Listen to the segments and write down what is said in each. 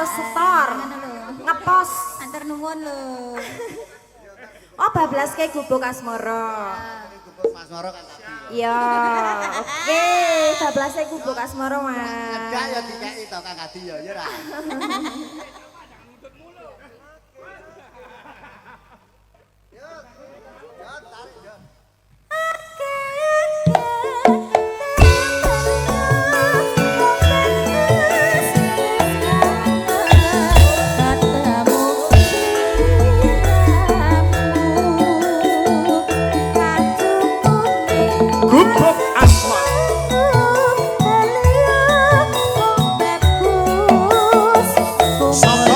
setor. Ngepos. Antar nuwun lho. Oh, bablaske gubuk asmara. Gubuk asmara kan tadi. Iya, oke, bablaske gubuk asmara, Mas. Ngedak ya dikeki to Kang Adi ya, ya ra. Gubuk asma. Sapa?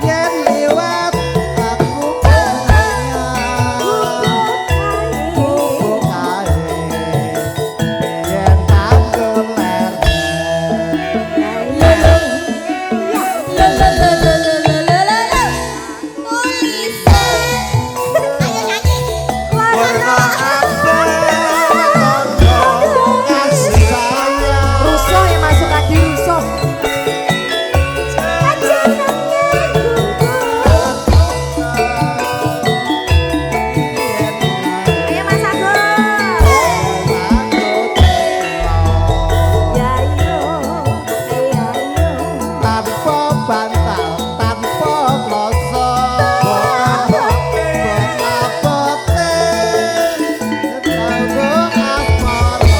Yen liwat aku penanya gubuk kae yen tanggul ler. Warna abang kasih sayang. Rusuh yang masuk lagi rusuh. Ayo Mas Agus. Ya yo, ayo. Tanpa bantal, tanpa kloso, bote, tanpa asmara.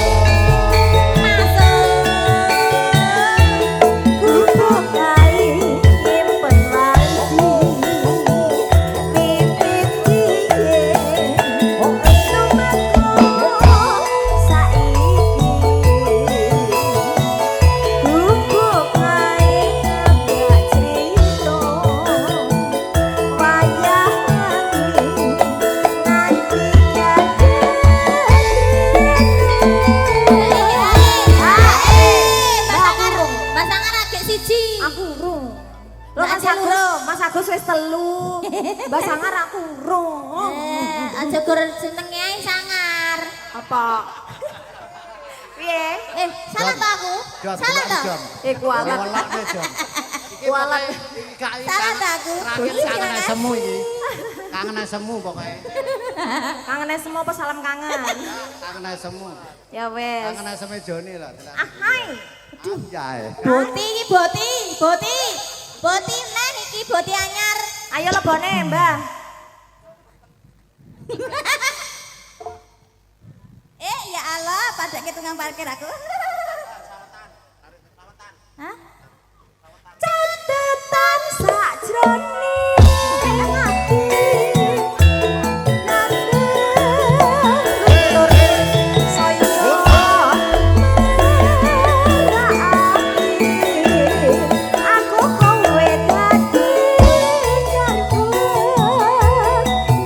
Gubuk kae nyimpen lagi pipit piye lumaku saiki gubuk kae gak crito wayah nganti aku urung. Lo Mas Agus wis telu. Mbak Sangar aku urung. Aja gur senenge ae sangar. Apa? Piye? Salah ta aku? Jam, Salah ta? jam. Kualat. Wolokne jam. Iki Kualat. pokoke iki kak iki Salah ta aku? terakhir kangen semu iki. Kangen semu pokoke. Kangen semua apa salam kangen? Kangen semu. Ya wes. Kangen semu Joni lah. Ah hai. Ya. Boti iki boti neh iki boti anyar. Ayo lebone, Mbah. Ya Allah, pada tukang parkir aku. Hah? Catetan sakjroning ati. Aku kowe dadi jarku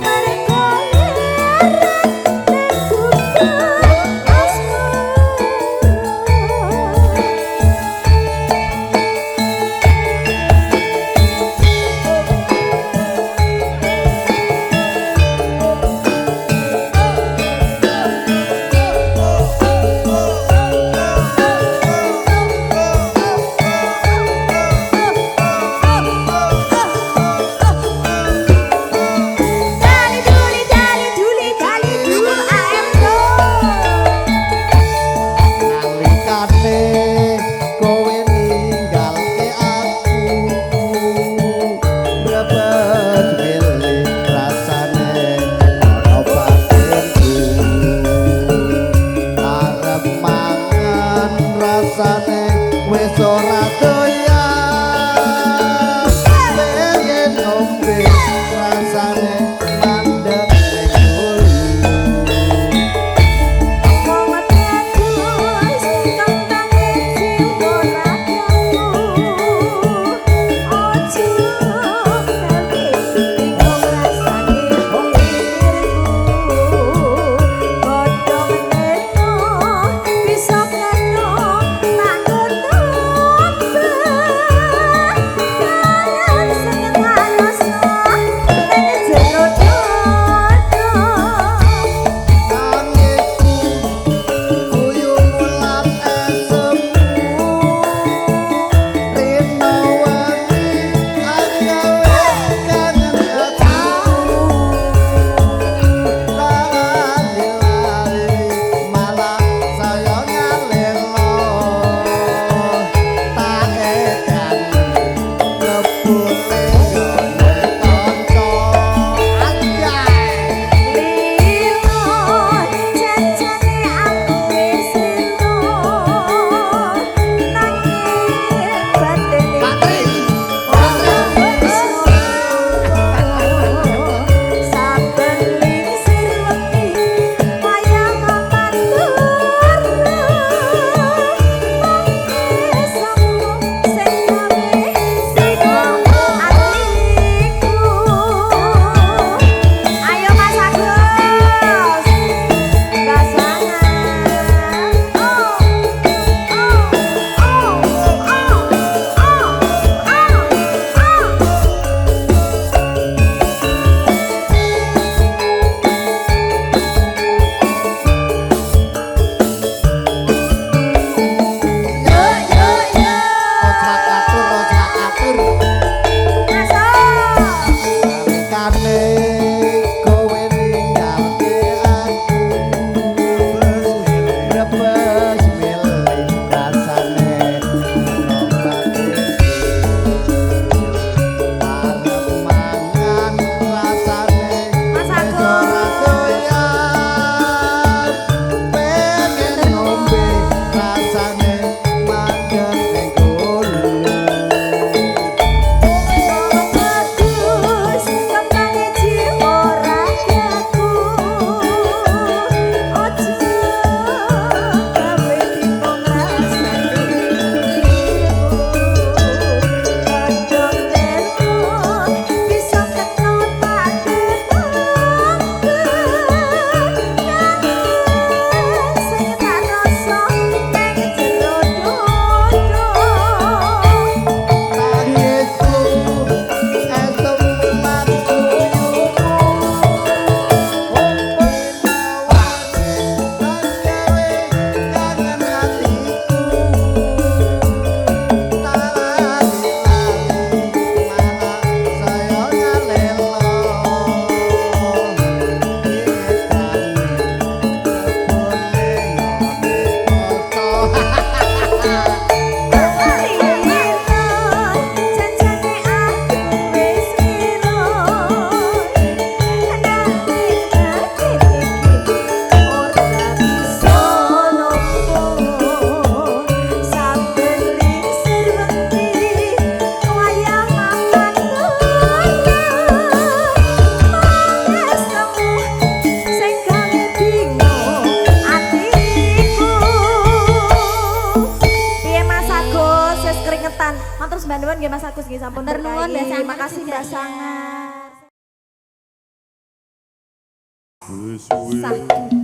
mergo Agus nggih sampun Matur nuwun, Mbak berkahi. Sangar Makasih juga, Mbak ya. Sangar.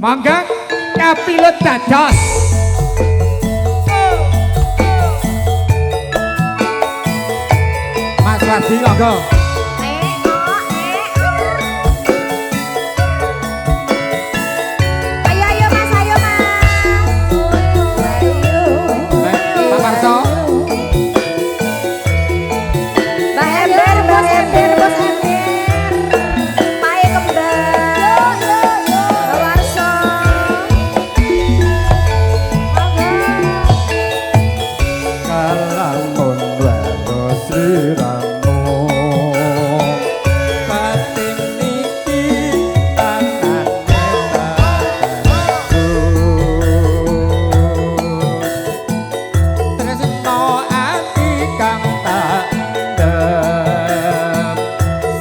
Monggo kapilut dados. Mas Wadi monggo. Ayo ayo Mas, ayo Mas. Pak Parto. Mbak Ember, Bos Ember, Bos Ember. Pae kembang. Mbak Warso. Kalamun waro sliramu pating niki tanane padaku tresno ati kang tak ndem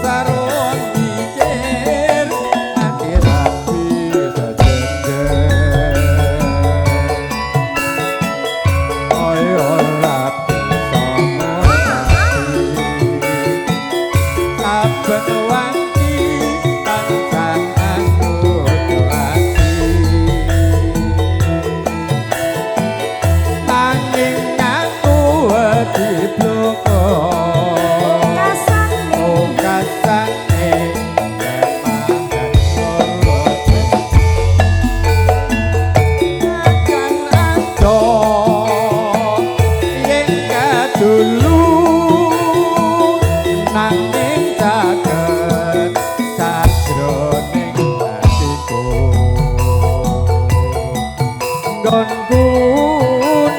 sarung mikir ati rapi sajejer Oyo rapi saben wangi tansah aku doati nanging aku wedi bloko Kasane. oh kasane kemahan korojo akan ado yen kadulu nanging caket sajroning atiku nggonku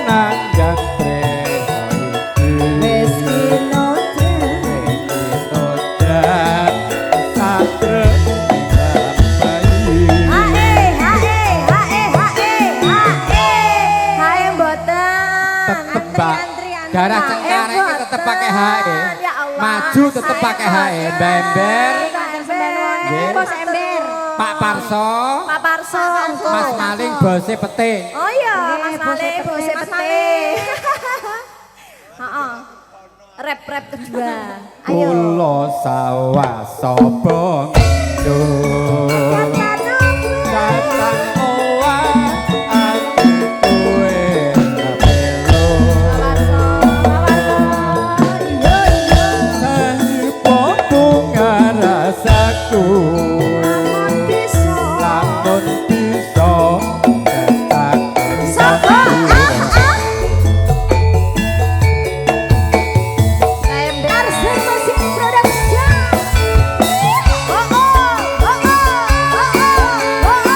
nanggan tresno iki Wes kinodre. Kinodran satreng sampai Hae, hae, hae, hae, hae. Hae mboten. tetep Mbak darah cengkareng mboten. tetep pakai HE Ya Allah. maju tetep pakai HE Mbak Ember Nggih. Bos Ember. Pak Parso Pak Parso. Mas Maling bose pete Oh iya, Mas Male, bose pete. Heeh. Rap kedua. Ayo. Kula sawah sapa ngendut Datang owah ati kowe ngapelo Sahipo bunga rasaku Lamun bisa katakan Ember Musik Production. Oh oh, oh oh, oh oh, oh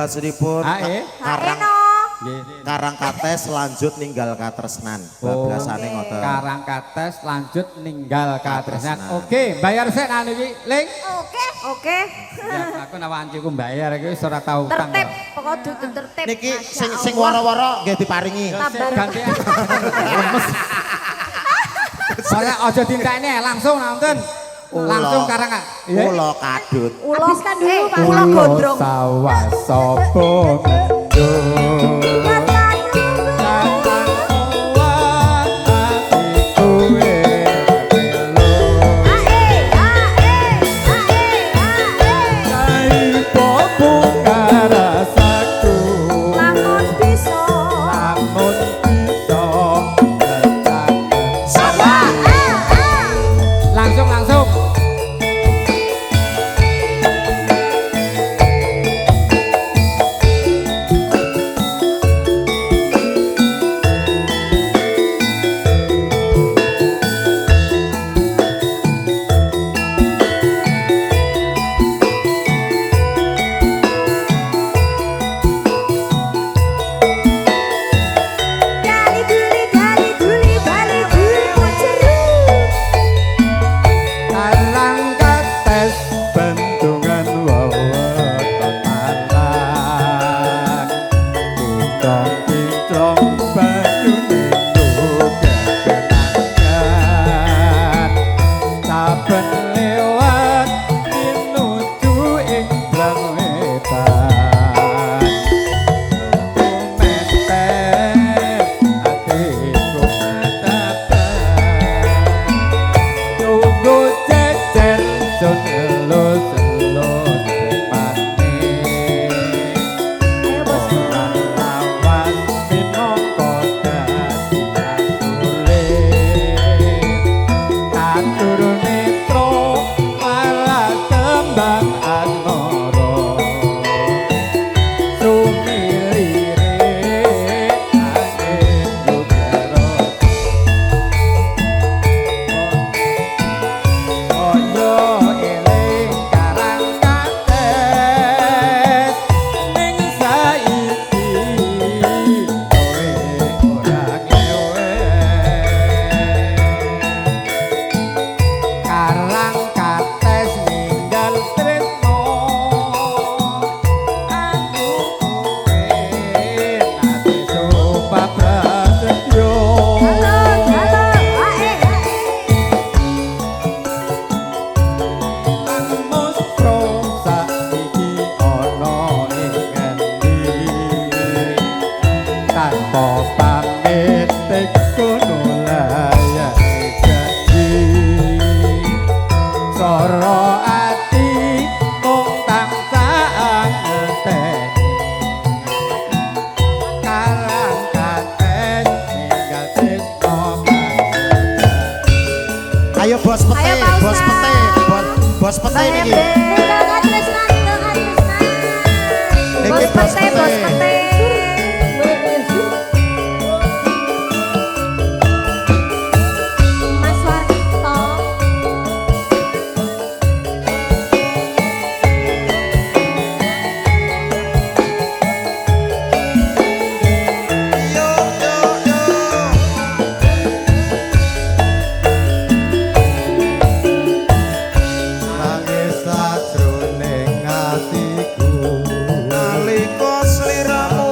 bablasipun Ae. Karang Eno. Nggih. Karang Kates lanjut ninggal katresnan. Bablasane ngoten. Karang Kates lanjut ninggal katresnan. Katresnan. Oke, bayar sik anu iki, Ling. Oke. Ya, aku nawanciku bayar iki wis ora tau utang. Tertib, pokok dudu tertib. Niki Masya sing Allah. woro-woro nggih diparingi. Kabar. Gantian. Lemes. Ora aja dintekne langsung nonton. Langsung karang iya. Ulo kadut. Habiskan dulu, Pak. Ulo Ulo gondrong. sawah sapa mendung. Datang uang hatiku Lamun bisa. Langsung langsung. Gali duli, bali duli, menceru. Karang Kates bendungan wewetan malang. Kinclong-kinclong banyune kenangan. Saben lewat pinuju ing Brang Wetan. Menten atiku matapan. Tunggu jejer sun elus-elus manis. Orang lawan minangka dadi atulit. Tatur netro malah kembang asmara. Sumilire angin yugarot. Oyo eling Karang Kates ning saiki kowe ora ngewe. Karang Kates ninggal tresno aku kowe nate coba prasetyo. Mustro saiki ana ing ngendi tanpa pamit tekono layak janji soro ati mung tansah ngenteni Karang Kates ninggal tresno Ayo bos pete, Ayo, Pak bos Ustaz. pete, bos pete niki. Niki Bos pete, bos pete. Mas Warto. Nangis sajroning atiku nalika sliramu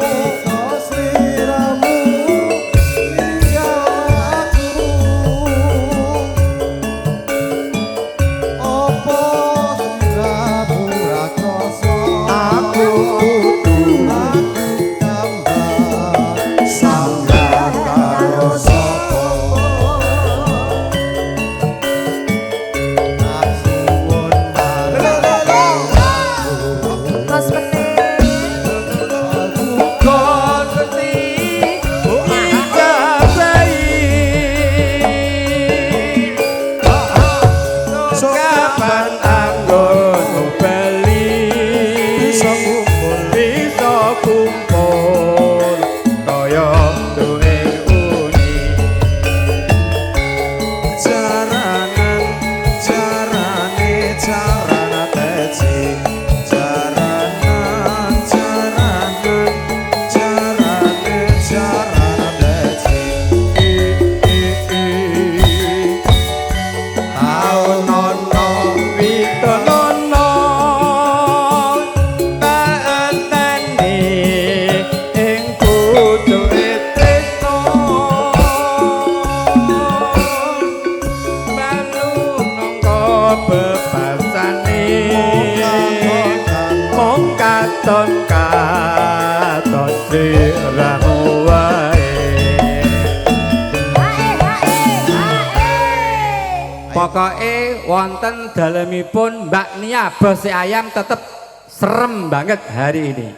Pokoke wonten dalemipun Mbak Nia bos ayam tetep serem banget hari ini.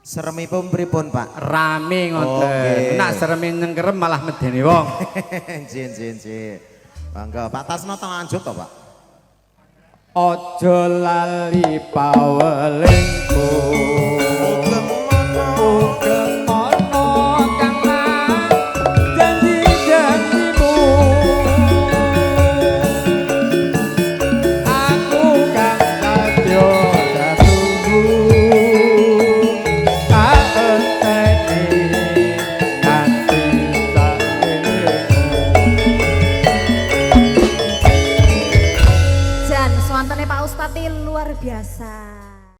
Seremipun pripun, Pak? Rame ngoten. Oke. Nak sereme nyengkerem malah medeni wong. Jin. Bangga, Pak Tasno teng lanjut to, Pak? Ojo lali pawelingku. Ugem ono kang janji-janjimu. Aku kang satya satunggu. Tak enteni nganti sakwene. Jan, swantene Pak Ustadz luar biasa.